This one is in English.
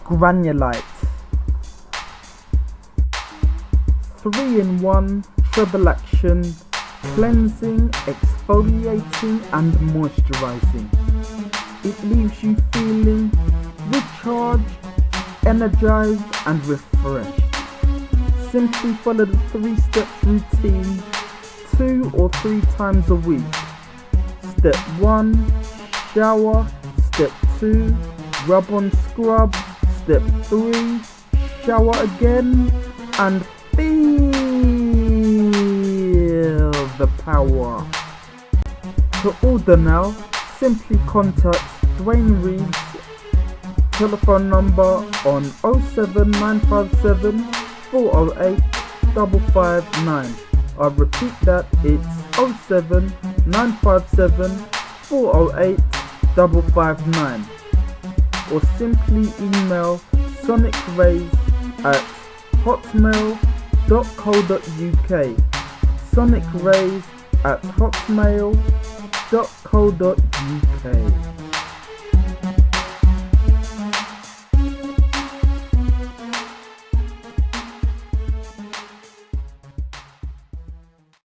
Granullight 3-in-1 treble action, cleansing, exfoliating and moisturizing. It leaves you feeling recharged, energized and refreshed. Simply follow the 3 steps routine 2 or 3 times a week. Step 1, shower. Step 2, rub on scrub. Step 3, shower again and feel the power. To order now, simply contact Duane Reed's telephone number on 07957 408 559. I'll repeat that, it's 07957 408 559, or simply email sonicrays@hotmail.co.uk, sonicrays@hotmail.co.uk.